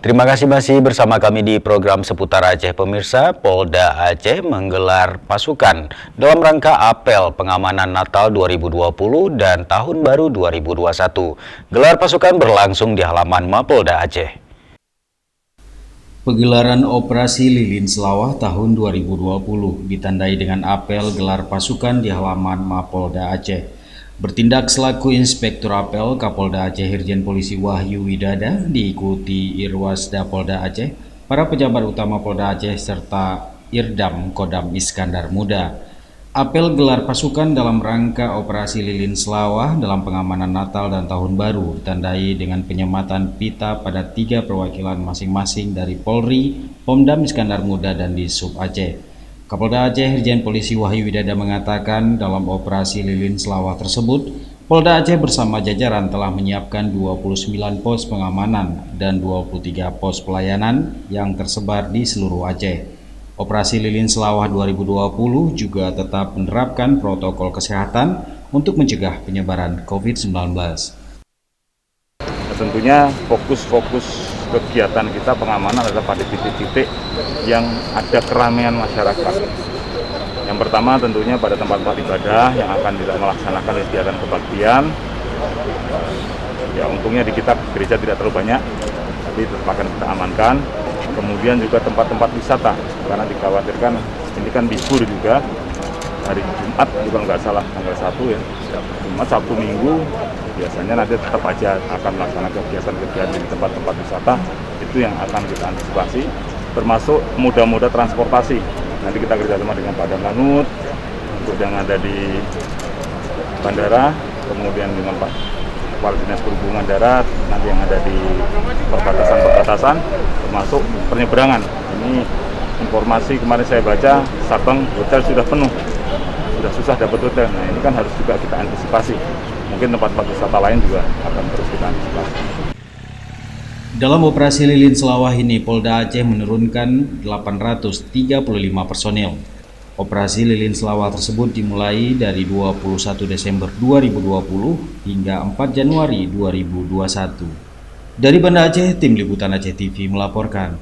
Terima kasih masih bersama kami di program seputar Aceh pemirsa. Polda Aceh menggelar pasukan dalam rangka apel pengamanan Natal 2020 dan Tahun Baru 2021. Gelar pasukan berlangsung di halaman Mapolda Aceh. Pegelaran Operasi Lilin Selawah tahun 2020 ditandai dengan apel gelar pasukan di halaman Mapolda Aceh. Bertindak selaku Inspektur Apel Kapolda Aceh Irjen Polisi Wahyu Widada diikuti Irwasda Polda Aceh, para pejabat utama Polda Aceh serta Irdam Kodam Iskandar Muda. Apel gelar pasukan dalam rangka Operasi Lilin Selawah dalam pengamanan Natal dan Tahun Baru ditandai dengan penyematan pita pada 3 perwakilan masing-masing dari Polri, Pomdam Iskandar Muda, dan Disub Aceh. Kapolda Aceh Irjen Polisi Wahyu Widada mengatakan dalam operasi Lilin Selawah tersebut, Polda Aceh bersama jajaran telah menyiapkan 29 pos pengamanan dan 23 pos pelayanan yang tersebar di seluruh Aceh. Operasi Lilin Selawah 2020 juga tetap menerapkan protokol kesehatan untuk mencegah penyebaran COVID-19. Tentunya fokus kegiatan kita pengamanan adalah pada titik-titik yang ada keramaian masyarakat. Yang pertama tentunya pada tempat-tempat ibadah yang akan tidak melaksanakan kegiatan kebaktian. Ya untungnya di kita gereja tidak terlalu banyak, tapi tetap akan kita amankan. Kemudian juga tempat-tempat wisata, karena dikhawatirkan ini kan libur juga hari Jumat, juga nggak salah tanggal 1 ya, Jumat, Sabtu, Minggu, biasanya nanti tetap aja akan melaksanakan kegiatan-kegiatan di tempat-tempat wisata. Itu yang akan kita antisipasi, termasuk moda-moda transportasi. Nanti kita kerjasama dengan Pak Lanut untuk yang ada di bandara, kemudian dengan Pak Kepala Dinas Perhubungan Darat, nanti yang ada di perbatasan-perbatasan, termasuk penyeberangan. Ini informasi kemarin saya baca, Sabang hotel sudah penuh, sudah susah dapat hotel. Nah ini kan harus juga kita antisipasi. Mungkin tempat-tempat wisata lain juga akan terus kita antisipasi. Dalam operasi Lilin Selawah ini, Polda Aceh menurunkan 835 personil. Operasi Lilin Selawah tersebut dimulai dari 21 Desember 2020 hingga 4 Januari 2021. Dari Banda Aceh, Tim Liputan Aceh TV melaporkan.